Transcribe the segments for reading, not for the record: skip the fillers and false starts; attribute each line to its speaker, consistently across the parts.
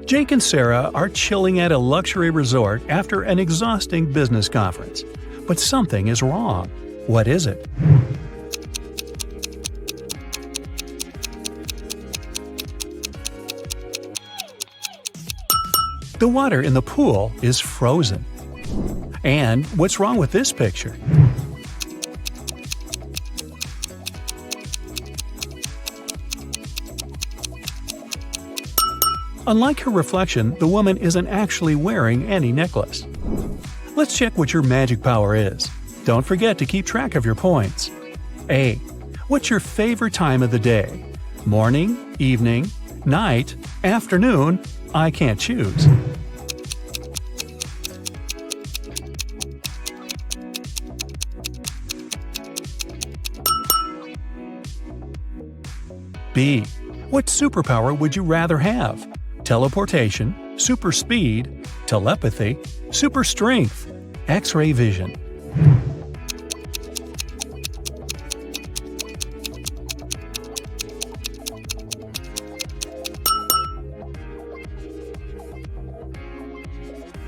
Speaker 1: Jake and Sarah are chilling at a luxury resort after an exhausting business conference. But something is wrong. What is it? The water in the pool is frozen. And what's wrong with this picture? Unlike her reflection, the woman isn't actually wearing any necklace. Let's check what your magic power is. Don't forget to keep track of your points. A. What's your favorite time of the day? Morning, evening, night, afternoon? I can't choose. B. What superpower would you rather have? Teleportation, super speed, telepathy, super strength, X-ray vision.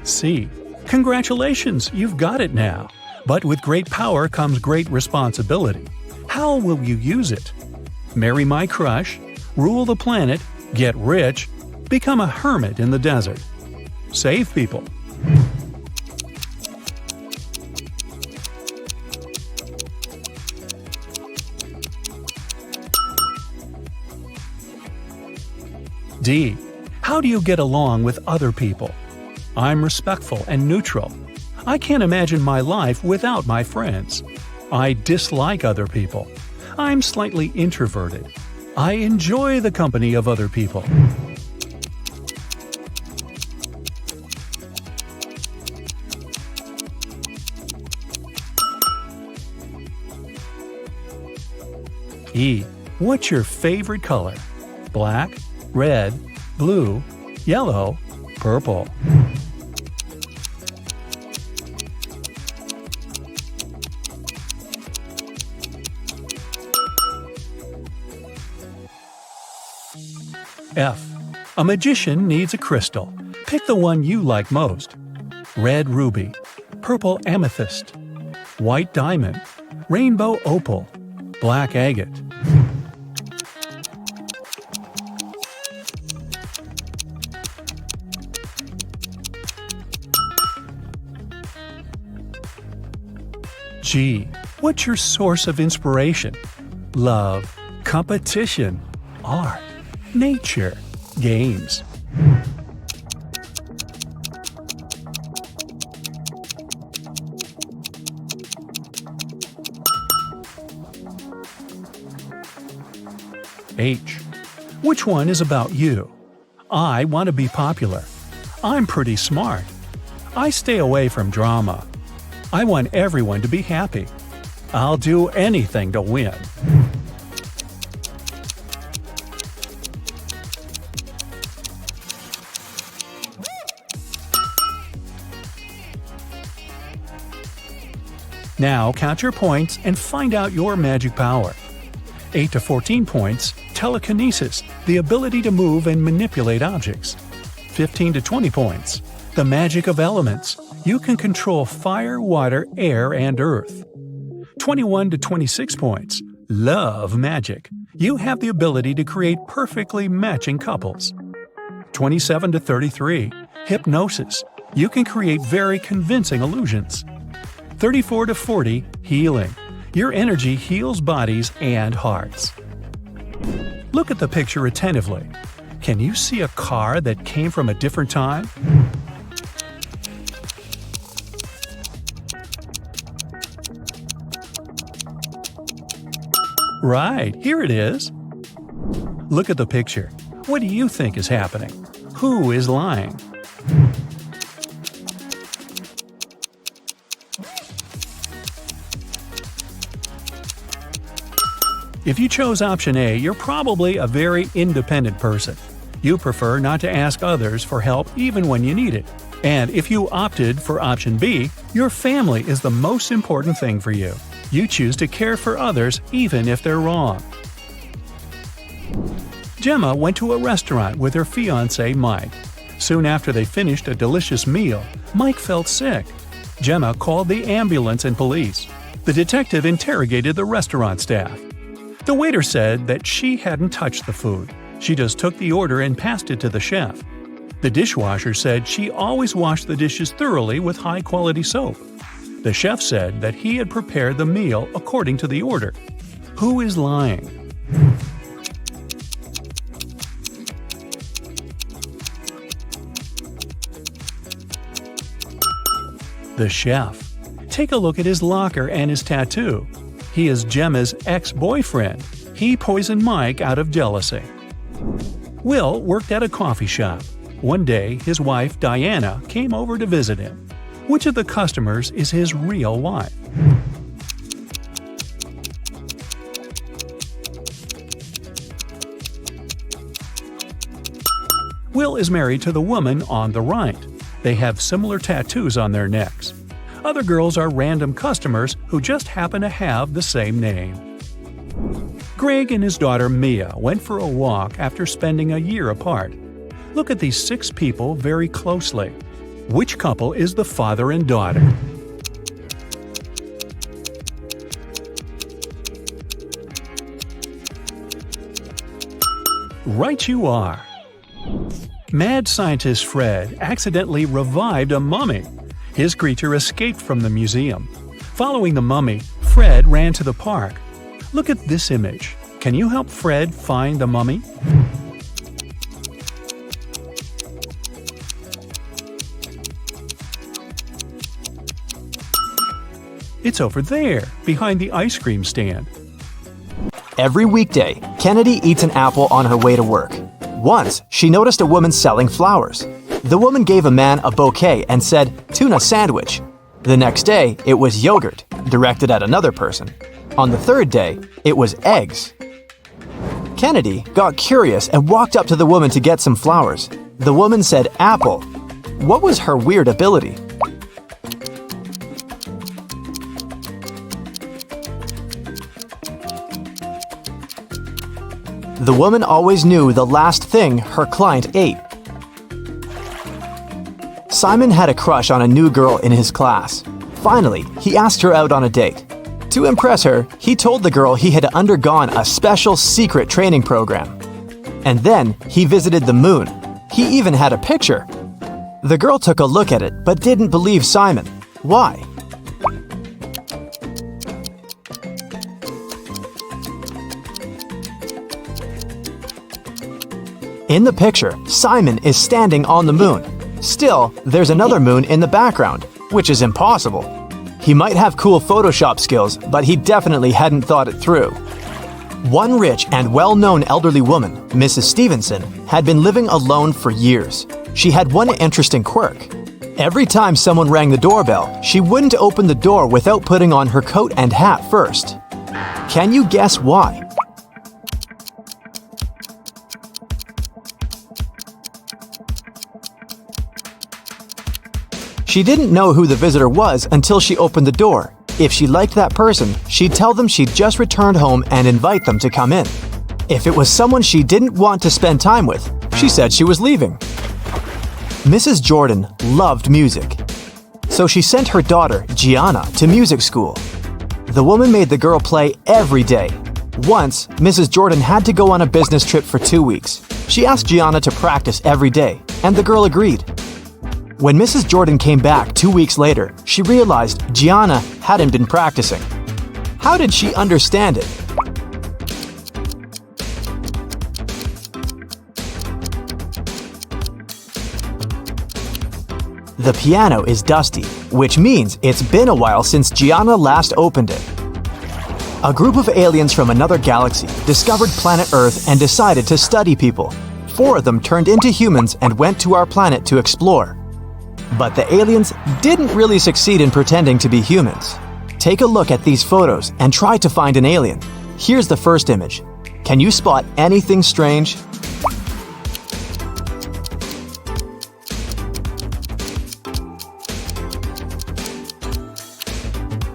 Speaker 1: C. Congratulations, you've got it now. But with great power comes great responsibility. How will you use it? Marry my crush, rule the planet, get rich, become a hermit in the desert. Save people. D. How do you get along with other people? I'm respectful and neutral. I can't imagine my life without my friends. I dislike other people. I'm slightly introverted. I enjoy the company of other people. E. What's your favorite color? Black, red, blue, yellow, purple. F. A magician needs a crystal. Pick the one you like most. Red ruby, purple amethyst, white diamond, rainbow opal, black agate. G. What's your source of inspiration? Love, competition, art, nature, games. H. Which one is about you? I want to be popular. I'm pretty smart. I stay away from drama. I want everyone to be happy. I'll do anything to win. Now count your points and find out your magic power. 8 to 14 points, telekinesis, the ability to move and manipulate objects. 15 to 20 points, the magic of elements. You can control fire, water, air, and earth. 21 to 26 points, love magic. You have the ability to create perfectly matching couples. 27 to 33, hypnosis. You can create very convincing illusions. 34 to 40, healing. Your energy heals bodies and hearts. Look at the picture attentively. Can you see a car that came from a different time? Right, here it is. Look at the picture. What do you think is happening? Who is lying? If you chose option A, you're probably a very independent person. You prefer not to ask others for help even when you need it. And if you opted for option B, your family is the most important thing for you. You choose to care for others even if they're wrong. Gemma went to a restaurant with her fiancé Mike. Soon after they finished a delicious meal, Mike felt sick. Gemma called the ambulance and police. The detective interrogated the restaurant staff. The waiter said that she hadn't touched the food. She just took the order and passed it to the chef. The dishwasher said she always washed the dishes thoroughly with high-quality soap. The chef said that he had prepared the meal according to the order. Who is lying? The chef. Take a look at his locker and his tattoo. He is Gemma's ex-boyfriend. He poisoned Mike out of jealousy. Will worked at a coffee shop. One day, his wife, Diana, came over to visit him. Which of the customers is his real wife? Will is married to the woman on the right. They have similar tattoos on their necks. Other girls are random customers who just happen to have the same name. Greg and his daughter Mia went for a walk after spending a year apart. Look at these 6 people very closely. Which couple is the father and daughter? Right you are! Mad scientist Fred accidentally revived a mummy. His creature escaped from the museum. Following the mummy, Fred ran to the park. Look at this image. Can you help Fred find the mummy? It's over there, behind the ice cream stand.
Speaker 2: Every weekday, Kennedy eats an apple on her way to work. Once, she noticed a woman selling flowers. The woman gave a man a bouquet and said, "Tuna sandwich." The next day, it was yogurt, directed at another person. On the third day, it was eggs. Kennedy got curious and walked up to the woman to get some flowers. The woman said apple. What was her weird ability? The woman always knew the last thing her client ate. Simon had a crush on a new girl in his class. Finally, he asked her out on a date. To impress her, he told the girl he had undergone a special secret training program. And then he visited the moon. He even had a picture. The girl took a look at it but didn't believe Simon. Why? In the picture, Simon is standing on the moon. Still, there's another moon in the background, which is impossible. He might have cool Photoshop skills, but he definitely hadn't thought it through. One rich and well-known elderly woman, Mrs. Stevenson, had been living alone for years. She had one interesting quirk. Every time someone rang the doorbell, she wouldn't open the door without putting on her coat and hat first. Can you guess why? She didn't know who the visitor was until she opened the door. If she liked that person, she'd tell them she'd just returned home and invite them to come in. If it was someone she didn't want to spend time with, she said she was leaving. Mrs. Jordan loved music, so she sent her daughter, Gianna, to music school. The woman made the girl play every day. Once, Mrs. Jordan had to go on a business trip for 2 weeks. She asked Gianna to practice every day, and the girl agreed. When Mrs. Jordan came back 2 weeks later, she realized Gianna hadn't been practicing. How did she understand it? The piano is dusty, which means it's been a while since Gianna last opened it. A group of aliens from another galaxy discovered planet Earth and decided to study people. 4 of them turned into humans and went to our planet to explore. But the aliens didn't really succeed in pretending to be humans. Take a look at these photos and try to find an alien. Here's the first image. Can you spot anything strange?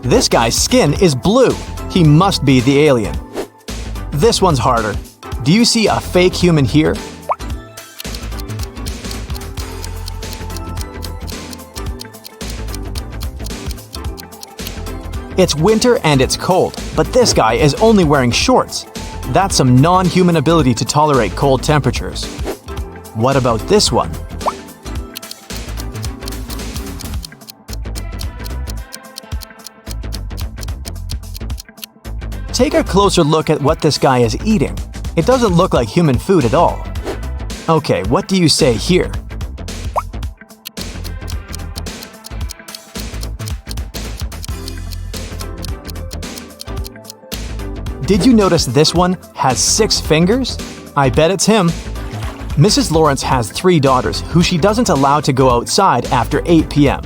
Speaker 2: This guy's skin is blue. He must be the alien. This one's harder. Do you see a fake human here? It's winter and it's cold, but this guy is only wearing shorts. That's some non-human ability to tolerate cold temperatures. What about this one? Take a closer look at what this guy is eating. It doesn't look like human food at all. Okay, what do you say here? Did you notice this one has 6 fingers? I bet it's him. Mrs. Lawrence has 3 daughters who she doesn't allow to go outside after 8 p.m.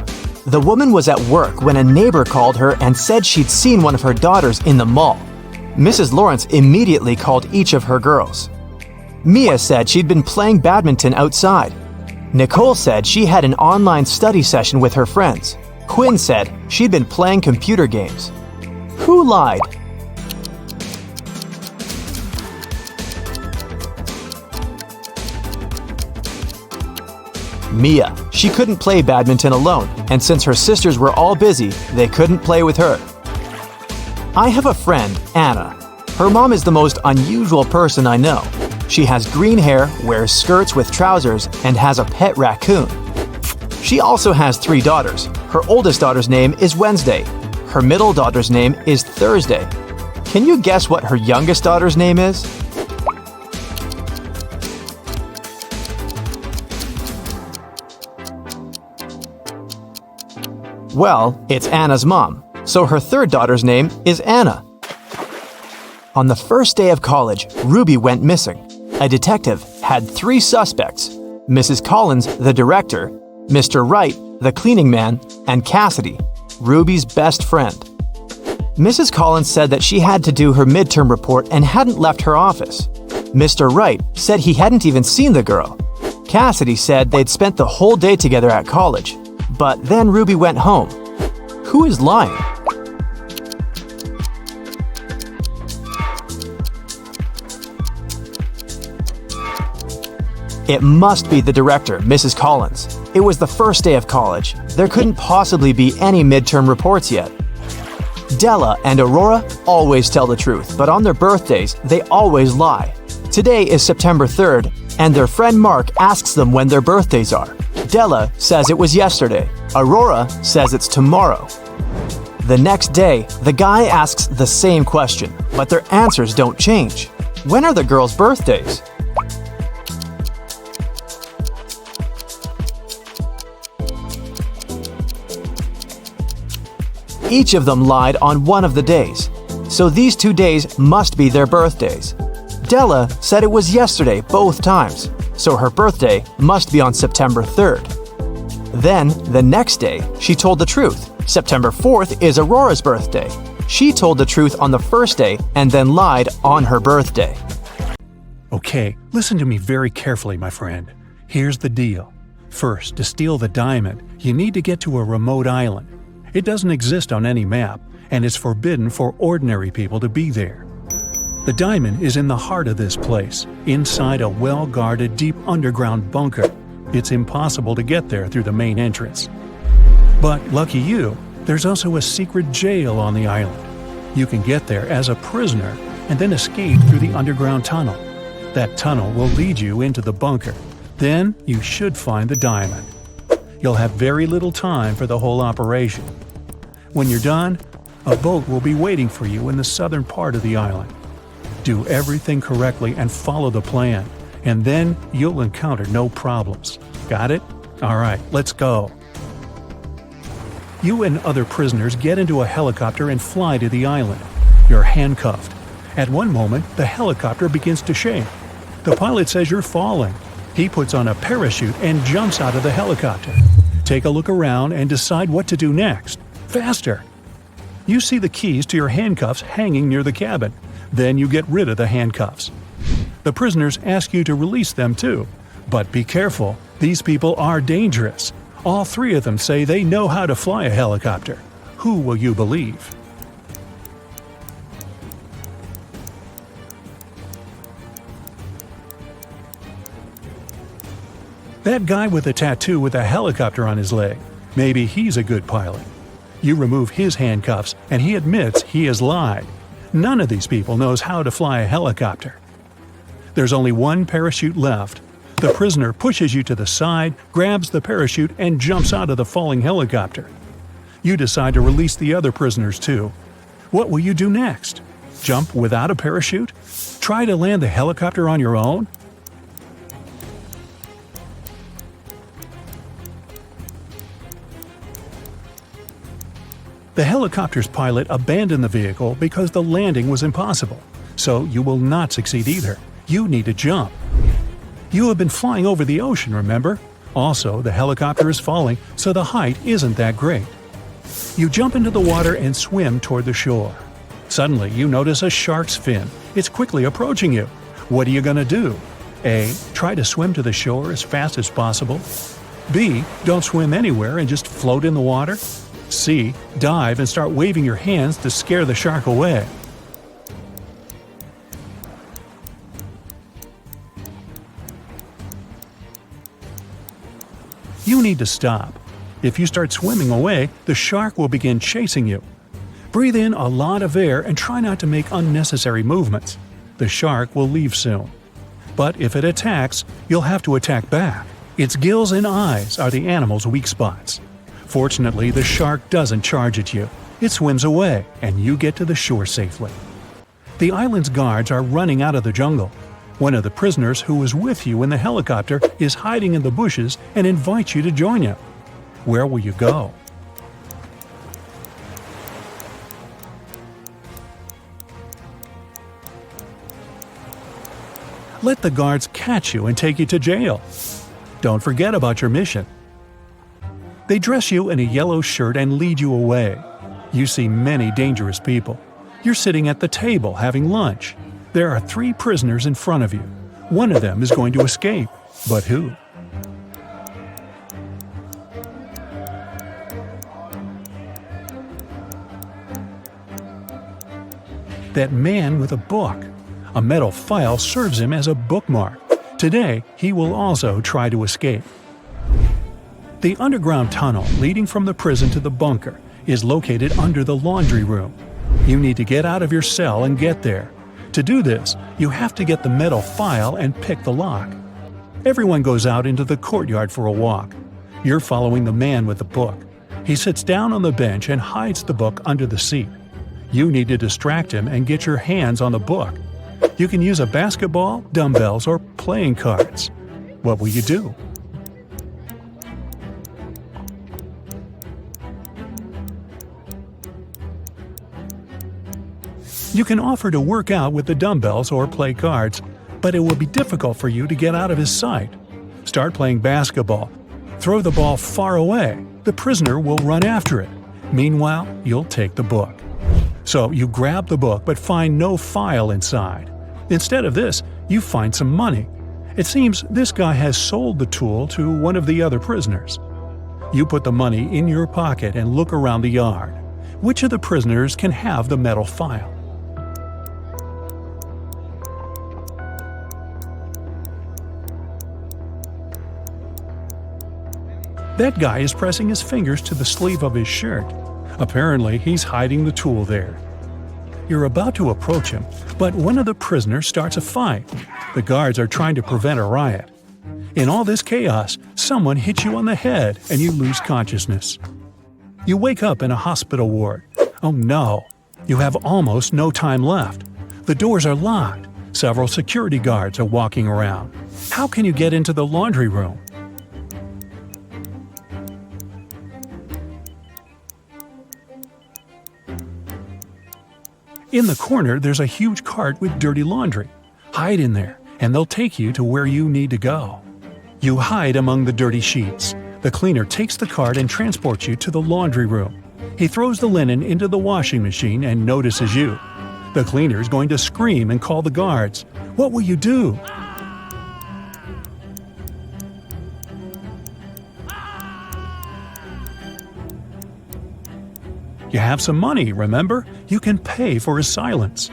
Speaker 2: The woman was at work when a neighbor called her and said she'd seen one of her daughters in the mall. Mrs. Lawrence immediately called each of her girls. Mia said she'd been playing badminton outside. Nicole said she had an online study session with her friends. Quinn said she'd been playing computer games. Who lied? Mia. She couldn't play badminton alone, and since her sisters were all busy, they couldn't play with her. I have a friend, Anna. Her mom is the most unusual person I know. She has green hair, wears skirts with trousers, and has a pet raccoon. She also has 3 daughters. Her oldest daughter's name is Wednesday. Her middle daughter's name is Thursday. Can you guess what her youngest daughter's name is? Well, it's Anna's mom, so her 3rd daughter's name is Anna. On the first day of college, Ruby went missing. A detective had 3 suspects: Mrs. Collins, the director, Mr. Wright, the cleaning man, and Cassidy, Ruby's best friend. Mrs. Collins said that she had to do her midterm report and hadn't left her office. Mr. Wright said he hadn't even seen the girl. Cassidy said they'd spent the whole day together at college. But then Ruby went home. Who is lying? It must be the director, Mrs. Collins. It was the first day of college. There couldn't possibly be any midterm reports yet. Della and Aurora always tell the truth, but on their birthdays, they always lie. Today is September 3rd, and their friend Mark asks them when their birthdays are. Della says it was yesterday. Aurora says it's tomorrow. The next day, the guy asks the same question, but their answers don't change. When are the girls' birthdays? Each of them lied on one of the days, so these 2 days must be their birthdays. Della said it was yesterday both times, so her birthday must be on September 3rd. Then, the next day, she told the truth. September 4th is Aurora's birthday. She told the truth on the first day and then lied on her birthday.
Speaker 1: Okay, listen to me very carefully, my friend. Here's the deal. First, to steal the diamond, you need to get to a remote island. It doesn't exist on any map, and it's forbidden for ordinary people to be there. The diamond is in the heart of this place, inside a well-guarded deep underground bunker. It's impossible to get there through the main entrance. But lucky you, there's also a secret jail on the island. You can get there as a prisoner and then escape through the underground tunnel. That tunnel will lead you into the bunker. Then you should find the diamond. You'll have very little time for the whole operation. When you're done, a boat will be waiting for you in the southern part of the island. Do everything correctly and follow the plan, and then you'll encounter no problems. Got it? Alright, let's go. You and other prisoners get into a helicopter and fly to the island. You're handcuffed. At one moment, the helicopter begins to shake. The pilot says you're falling. He puts on a parachute and jumps out of the helicopter. Take a look around and decide what to do next. Faster! You see the keys to your handcuffs hanging near the cabin. Then you get rid of the handcuffs. The prisoners ask you to release them too. But be careful, these people are dangerous. All 3 of them say they know how to fly a helicopter. Who will you believe? That guy with a tattoo with a helicopter on his leg. Maybe he's a good pilot. You remove his handcuffs and he admits he has lied. None of these people knows how to fly a helicopter. There's only one parachute left. The prisoner pushes you to the side, grabs the parachute, and jumps out of the falling helicopter. You decide to release the other prisoners too. What will you do next? Jump without a parachute? Try to land the helicopter on your own? The helicopter's pilot abandoned the vehicle because the landing was impossible, so you will not succeed either. You need to jump. You have been flying over the ocean, remember? Also, the helicopter is falling, so the height isn't that great. You jump into the water and swim toward the shore. Suddenly, you notice a shark's fin. It's quickly approaching you. What are you going to do? A. Try to swim to the shore as fast as possible. B. Don't swim anywhere and just float in the water. C. Dive and start waving your hands to scare the shark away. You need to stop. If you start swimming away, the shark will begin chasing you. Breathe in a lot of air and try not to make unnecessary movements. The shark will leave soon. But if it attacks, you'll have to attack back. Its gills and eyes are the animal's weak spots. Fortunately, the shark doesn't charge at you. It swims away, and you get to the shore safely. The island's guards are running out of the jungle. One of the prisoners who was with you in the helicopter is hiding in the bushes and invites you to join him. Where will you go? Let the guards catch you and take you to jail. Don't forget about your mission. They dress you in a yellow shirt and lead you away. You see many dangerous people. You're sitting at the table having lunch. There are 3 prisoners in front of you. One of them is going to escape. But who? That man with a book. A metal file serves him as a bookmark. Today, he will also try to escape. The underground tunnel leading from the prison to the bunker is located under the laundry room. You need to get out of your cell and get there. To do this, you have to get the metal file and pick the lock. Everyone goes out into the courtyard for a walk. You're following the man with the book. He sits down on the bench and hides the book under the seat. You need to distract him and get your hands on the book. You can use a basketball, dumbbells, or playing cards. What will you do? You can offer to work out with the dumbbells or play cards, but it will be difficult for you to get out of his sight. Start playing basketball. Throw the ball far away. The prisoner will run after it. Meanwhile, you'll take the book. So you grab the book but find no file inside. Instead of this, you find some money. It seems this guy has sold the tool to one of the other prisoners. You put the money in your pocket and look around the yard. Which of the prisoners can have the metal file? That guy is pressing his fingers to the sleeve of his shirt. Apparently, he's hiding the tool there. You're about to approach him, but one of the prisoners starts a fight. The guards are trying to prevent a riot. In all this chaos, someone hits you on the head and you lose consciousness. You wake up in a hospital ward. Oh no! You have almost no time left. The doors are locked. Several security guards are walking around. How can you get into the laundry room? In the corner, there's a huge cart with dirty laundry. Hide in there, and they'll take you to where you need to go. You hide among the dirty sheets. The cleaner takes the cart and transports you to the laundry room. He throws the linen into the washing machine and notices you. The cleaner is going to scream and call the guards. What will you do? You have some money, remember? You can pay for his silence.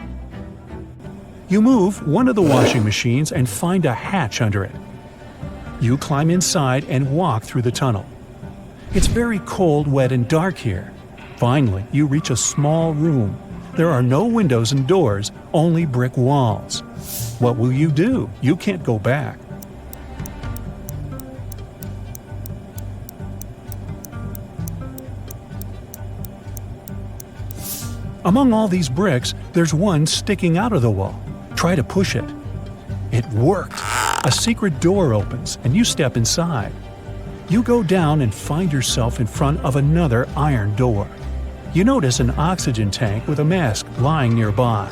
Speaker 1: You move one of the washing machines and find a hatch under it. You climb inside and walk through the tunnel. It's very cold, wet, and dark here. Finally, you reach a small room. There are no windows and doors, only brick walls. What will you do? You can't go back. Among all these bricks, there's one sticking out of the wall. Try to push it. It worked. A secret door opens and you step inside. You go down and find yourself in front of another iron door. You notice an oxygen tank with a mask lying nearby.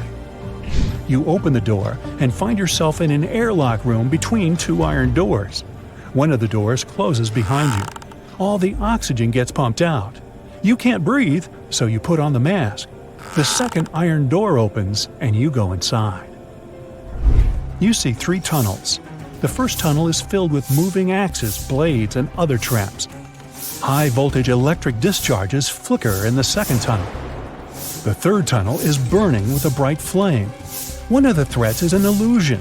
Speaker 1: You open the door and find yourself in an airlock room between two iron doors. One of the doors closes behind you. All the oxygen gets pumped out. You can't breathe, so you put on the mask. The second iron door opens and you go inside. You see 3 tunnels. The first tunnel is filled with moving axes, blades, and other traps. High-voltage electric discharges flicker in the second tunnel. The third tunnel is burning with a bright flame. One of the threats is an illusion.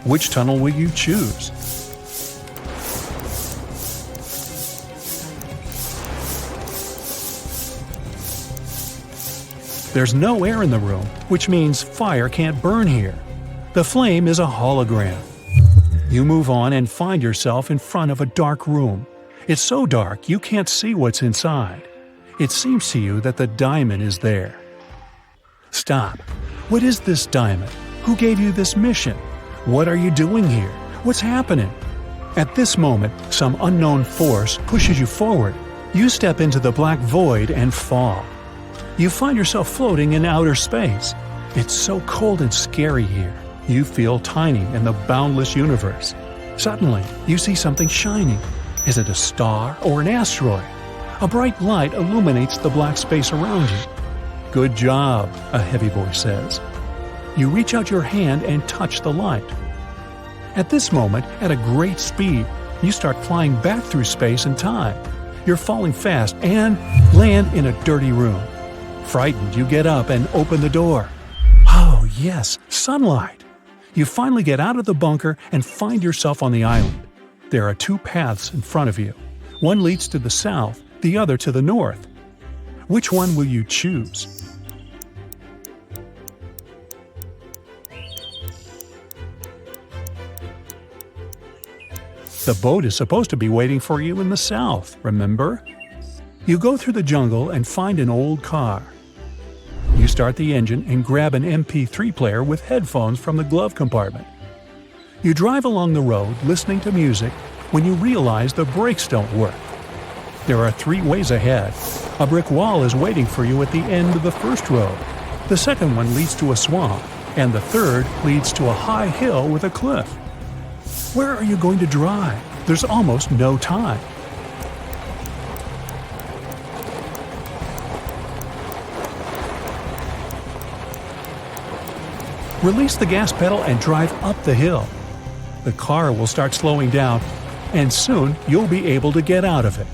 Speaker 1: Which tunnel will you choose? There's no air in the room, which means fire can't burn here. The flame is a hologram. You move on and find yourself in front of a dark room. It's so dark you can't see what's inside. It seems to you that the diamond is there. Stop. What is this diamond? Who gave you this mission? What are you doing here? What's happening? At this moment, some unknown force pushes you forward. You step into the black void and fall. You find yourself floating in outer space. It's so cold and scary here. You feel tiny in the boundless universe. Suddenly, you see something shining. Is it a star or an asteroid? A bright light illuminates the black space around you. "Good job," a heavy voice says. You reach out your hand and touch the light. At this moment, at a great speed, you start flying back through space and time. You're falling fast and land in a dirty room. Frightened, you get up and open the door. Oh, yes, sunlight! You finally get out of the bunker and find yourself on the island. There are 2 paths in front of you. One leads to the south, the other to the north. Which one will you choose? The boat is supposed to be waiting for you in the south, remember? You go through the jungle and find an old car. You start the engine and grab an MP3 player with headphones from the glove compartment. You drive along the road listening to music when you realize the brakes don't work. There are 3 ways ahead. A brick wall is waiting for you at the end of the first road. The second one leads to a swamp, and the third leads to a high hill with a cliff. Where are you going to drive? There's almost no time. Release the gas pedal and drive up the hill. The car will start slowing down, and soon you'll be able to get out of it.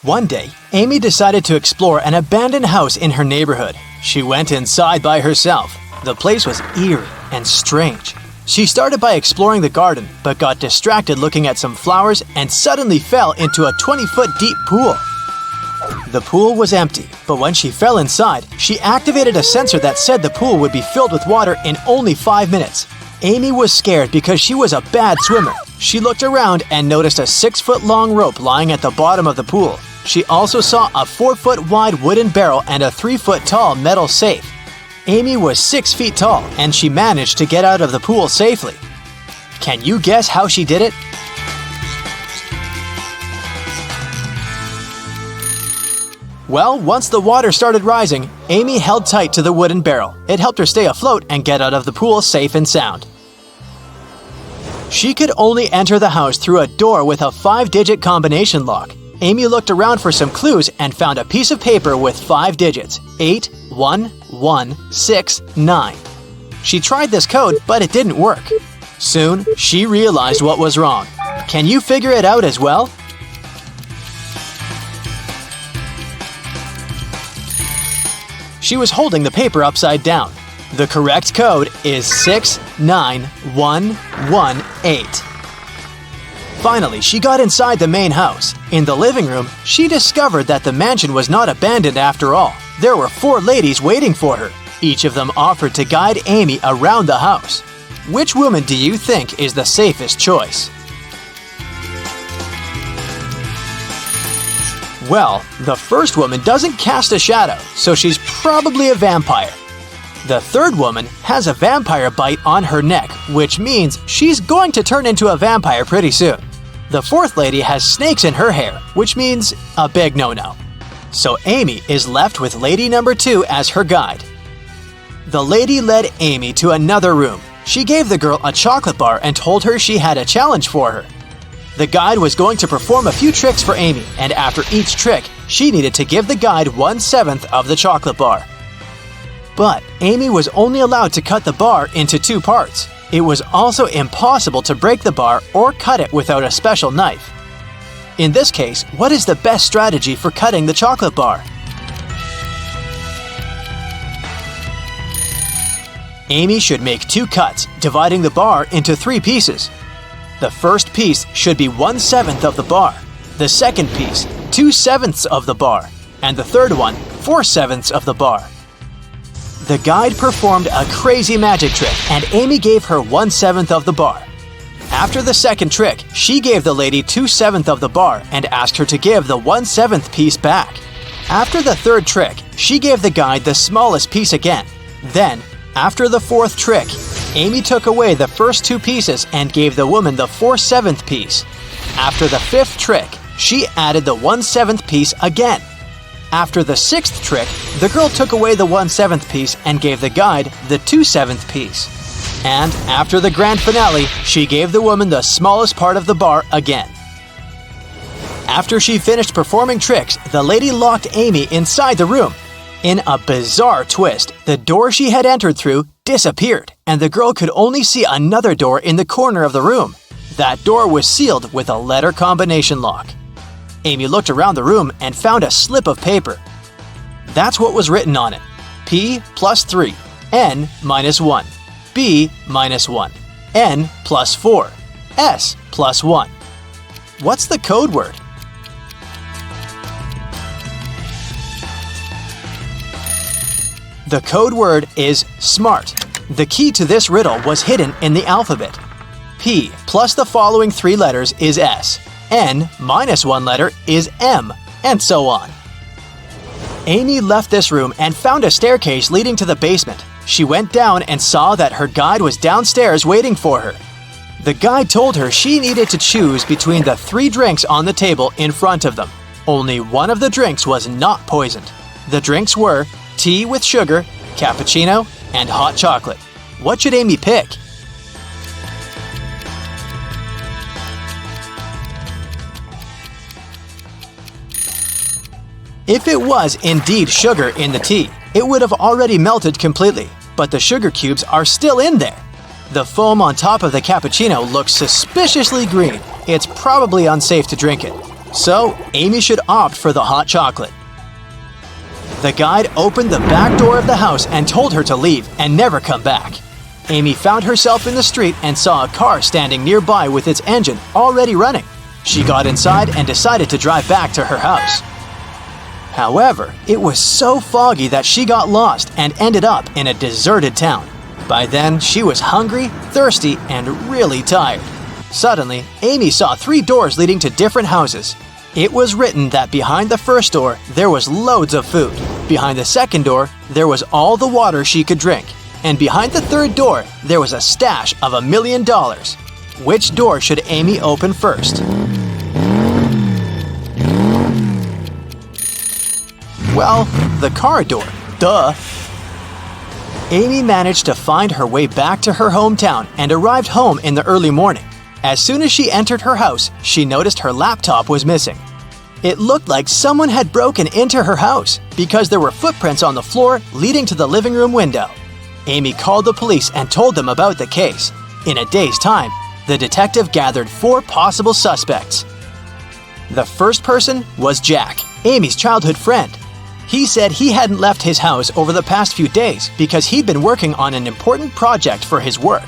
Speaker 2: One day, Amy decided to explore an abandoned house in her neighborhood. She went inside by herself. The place was eerie and strange. She started by exploring the garden, but got distracted looking at some flowers and suddenly fell into a 20-foot deep pool. The pool was empty, but when she fell inside, she activated a sensor that said the pool would be filled with water in only 5 minutes. Amy was scared because she was a bad swimmer. She looked around and noticed a 6-foot-long rope lying at the bottom of the pool. She also saw a 4-foot-wide wooden barrel and a 3-foot-tall metal safe. Amy was 6 feet tall, and she managed to get out of the pool safely. Can you guess how she did it? Well, once the water started rising, Amy held tight to the wooden barrel. It helped her stay afloat and get out of the pool safe and sound. She could only enter the house through a door with a 5-digit combination lock. Amy looked around for some clues and found a piece of paper with 5 digits, 81169. She tried this code, but it didn't work. Soon, she realized what was wrong. Can you figure it out as well? She was holding the paper upside down. The correct code is 69118. Finally, she got inside the main house. In the living room, she discovered that the mansion was not abandoned after all. There were 4 ladies waiting for her. Each of them offered to guide Amy around the house. Which woman do you think is the safest choice? Well, the first woman doesn't cast a shadow, so she's probably a vampire. The third woman has a vampire bite on her neck, which means she's going to turn into a vampire pretty soon. The fourth lady has snakes in her hair, which means a big no-no. So Amy is left with lady number 2 as her guide. The lady led Amy to another room. She gave the girl a chocolate bar and told her she had a challenge for her. The guide was going to perform a few tricks for Amy, and after each trick, she needed to give the guide 1/7 of the chocolate bar. But Amy was only allowed to cut the bar into 2 parts. It was also impossible to break the bar or cut it without a special knife. In this case, what is the best strategy for cutting the chocolate bar? Amy should make 2 cuts, dividing the bar into 3 pieces. The first piece should be 1/7 of the bar, the second piece 2/7 of the bar, and the third one 4/7 of the bar. The guide performed a crazy magic trick and Amy gave her 1/7 of the bar. After the second trick, she gave the lady 2/7 of the bar and asked her to give the 1/7 piece back. After the third trick, she gave the guide the smallest piece again. Then, after the fourth trick, Amy took away the first 2 pieces and gave the woman the 4/7 piece. After the 5th trick, she added the 1/7 piece again. After the 6th trick, the girl took away the 1/7 piece and gave the guide the 2/7 piece. And after the grand finale, she gave the woman the smallest part of the bar again. After she finished performing tricks, the lady locked Amy inside the room. In a bizarre twist, the door she had entered through disappeared, and the girl could only see another door in the corner of the room. That door was sealed with a letter combination lock. Amy looked around the room and found a slip of paper. That's what was written on it. P plus 3, N minus 1, B minus 1, N plus 4, S plus 1. What's the code word? The code word is SMART. The key to this riddle was hidden in the alphabet. P plus the following 3 letters is S, N minus 1 letter is M, and so on. Amy left this room and found a staircase leading to the basement. She went down and saw that her guide was downstairs waiting for her. The guide told her she needed to choose between the 3 drinks on the table in front of them. Only one of the drinks was not poisoned. The drinks were tea with sugar, cappuccino, and hot chocolate. What should Amy pick? If it was indeed sugar in the tea, it would have already melted completely, but the sugar cubes are still in there. The foam on top of the cappuccino looks suspiciously green. It's probably unsafe to drink it. So, Amy should opt for the hot chocolate. The guide opened the back door of the house and told her to leave and never come back. Amy found herself in the street and saw a car standing nearby with its engine already running. She got inside and decided to drive back to her house. However, it was so foggy that she got lost and ended up in a deserted town. By then, she was hungry, thirsty, and really tired. Suddenly, Amy saw 3 doors leading to different houses. It was written that behind the first door, there was loads of food. Behind the second door, there was all the water she could drink. And behind the third door, there was a stash of $1 million. Which door should Amy open first? Well, the car door. Duh! Amy managed to find her way back to her hometown and arrived home in the early morning. As soon as she entered her house, she noticed her laptop was missing. It looked like someone had broken into her house because there were footprints on the floor leading to the living room window. Amy called the police and told them about the case. In a day's time, the detective gathered 4 possible suspects. The first person was Jack, Amy's childhood friend. He said he hadn't left his house over the past few days because he'd been working on an important project for his work.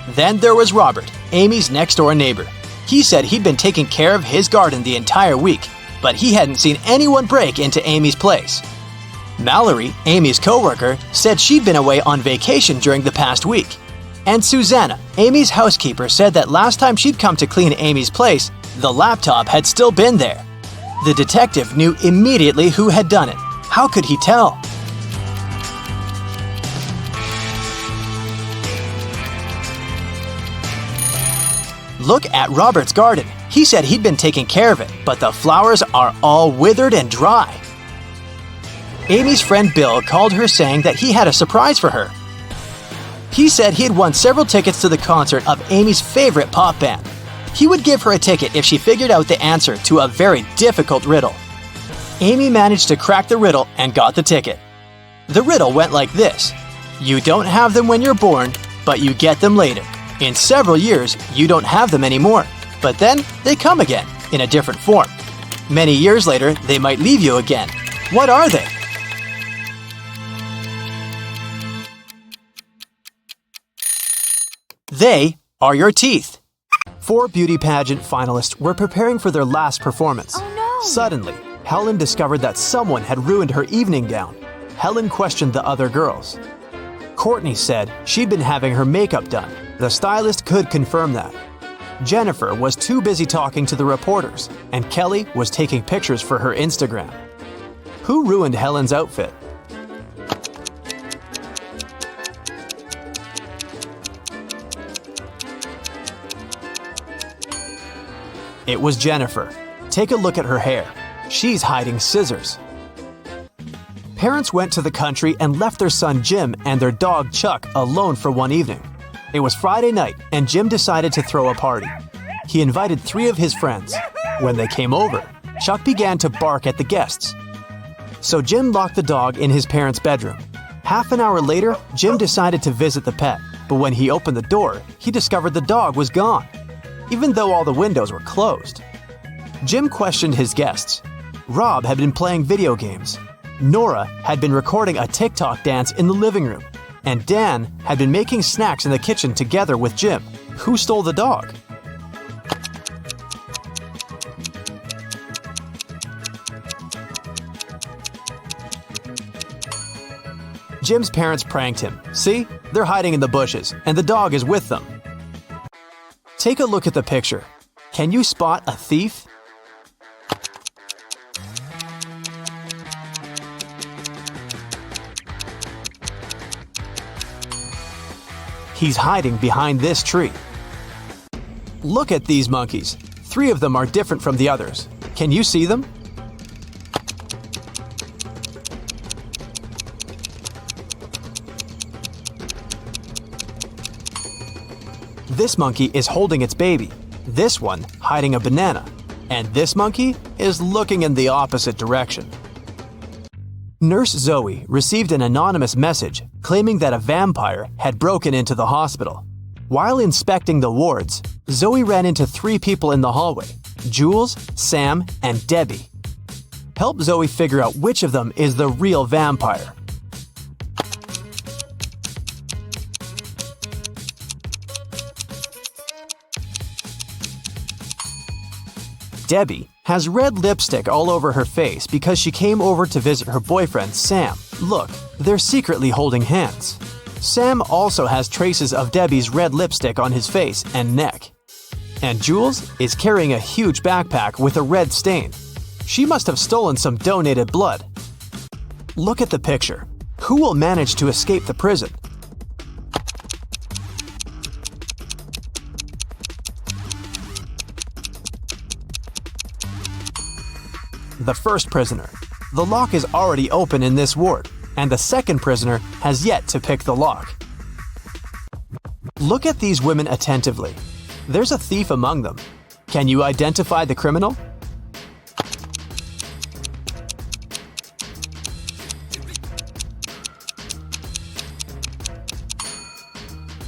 Speaker 2: Then there was Robert, Amy's next-door neighbor. He said he'd been taking care of his garden the entire week, but he hadn't seen anyone break into Amy's place. Mallory, Amy's coworker, said she'd been away on vacation during the past week. And Susanna, Amy's housekeeper, said that last time she'd come to clean Amy's place, the laptop had still been there. The detective knew immediately who had done it. How could he tell? Look at Robert's garden. He said he'd been taking care of it, but the flowers are all withered and dry. Amy's friend Bill called her saying that he had a surprise for her. He said he had won several tickets to the concert of Amy's favorite pop band. He would give her a ticket if she figured out the answer to a very difficult riddle. Amy managed to crack the riddle and got the ticket. The riddle went like this: you don't have them when you're born, but you get them later. In several years, you don't have them anymore, but then they come again in a different form. Many years later, they might leave you again. What are they? They are your teeth. 4 beauty pageant finalists were preparing for their last performance.
Speaker 3: Oh no!
Speaker 2: Suddenly, Helen discovered that someone had ruined her evening gown. Helen questioned the other girls. Courtney said she'd been having her makeup done. The stylist could confirm that. Jennifer was too busy talking to the reporters, and Kelly was taking pictures for her Instagram. Who ruined Helen's outfit? It was Jennifer. Take a look at her hair. She's hiding scissors. Parents went to the country and left their son Jim and their dog Chuck alone for one evening. It was Friday night, and Jim decided to throw a party. He invited 3 of his friends. When they came over, Chuck began to bark at the guests. So Jim locked the dog in his parents' bedroom. Half an hour later, Jim decided to visit the pet, but when he opened the door, he discovered the dog was gone, even though all the windows were closed. Jim questioned his guests. Rob had been playing video games. Nora had been recording a TikTok dance in the living room. And Dan had been making snacks in the kitchen together with Jim. Who stole the dog? Jim's parents pranked him. See? They're hiding in the bushes, and the dog is with them. Take a look at the picture. Can you spot a thief? He's hiding behind this tree. Look at these monkeys. 3 of them are different from the others. Can you see them? This monkey is holding its baby. This one hiding a banana. And this monkey is looking in the opposite direction. Nurse Zoe received an anonymous message claiming that a vampire had broken into the hospital. While inspecting the wards, Zoe ran into 3 people in the hallway: Jules, Sam, and Debbie. Help Zoe figure out which of them is the real vampire. Debbie has red lipstick all over her face because she came over to visit her boyfriend, Sam. Look, they're secretly holding hands. Sam also has traces of Debbie's red lipstick on his face and neck. And Jules is carrying a huge backpack with a red stain. She must have stolen some donated blood. Look at the picture. Who will manage to escape the prison? The first prisoner. The lock is already open in this ward, and the second prisoner has yet to pick the lock. Look at these women attentively. There's a thief among them. Can you identify the criminal?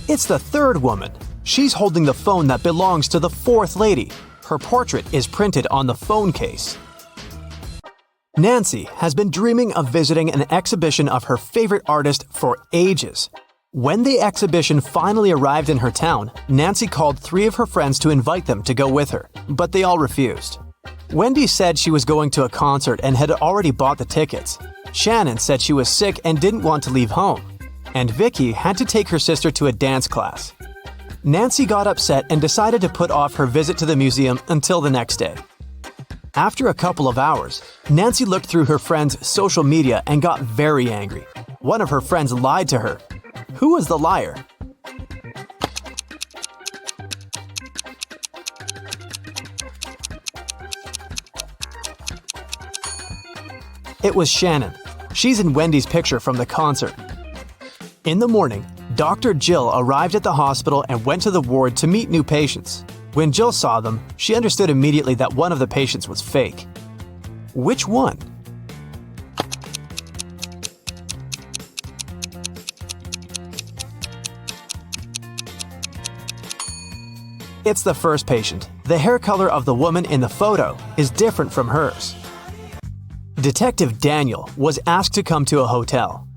Speaker 2: It's the third woman. She's holding the phone that belongs to the fourth lady. Her portrait is printed on the phone case. Nancy has been dreaming of visiting an exhibition of her favorite artist for ages. When the exhibition finally arrived in her town, Nancy called 3 of her friends to invite them to go with her, but they all refused. Wendy said she was going to a concert and had already bought the tickets. Shannon said she was sick and didn't want to leave home. And Vicky had to take her sister to a dance class. Nancy got upset and decided to put off her visit to the museum until the next day. After a couple of hours, Nancy looked through her friend's social media and got very angry. One of her friends lied to her. Who was the liar? It was Shannon. She's in Wendy's picture from the concert. In the morning, Dr. Jill arrived at the hospital and went to the ward to meet new patients. When Jill saw them, she understood immediately that one of the patients was fake. Which one? It's the first patient. The hair color of the woman in the photo is different from hers. Detective Daniel was asked to come to a hotel.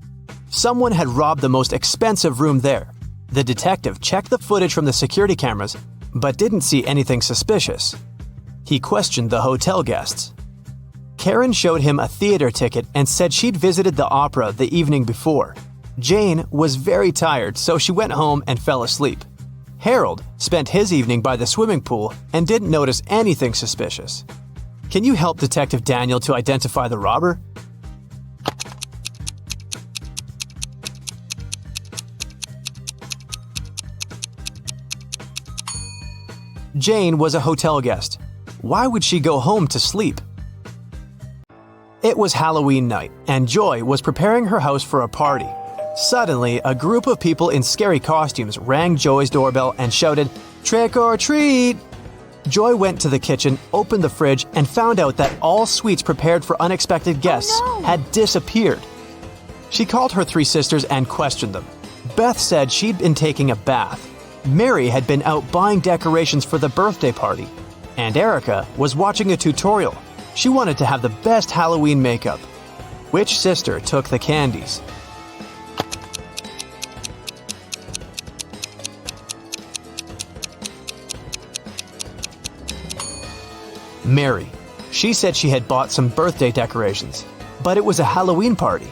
Speaker 2: Someone had robbed the most expensive room there. The detective checked the footage from the security cameras, but didn't see anything suspicious. He questioned the hotel guests. Karen showed him a theater ticket and said she'd visited the opera the evening before. Jane was very tired, so she went home and fell asleep. Harold spent his evening by the swimming pool and didn't notice anything suspicious. Can you help Detective Daniel to identify the robber? Jane was a hotel guest. Why would she go home to sleep? It was Halloween night, and Joy was preparing her house for a party. Suddenly, a group of people in scary costumes rang Joy's doorbell and shouted, "Trick or treat!" Joy went to the kitchen, opened the fridge, and found out that all sweets prepared for unexpected guests had disappeared. She called her three sisters and questioned them. Beth said she'd been taking a bath. Mary had been out buying decorations for the birthday party. And Erica was watching a tutorial. She wanted to have the best Halloween makeup. Which sister took the candies? Mary. She said she had bought some birthday decorations, but it was a Halloween party.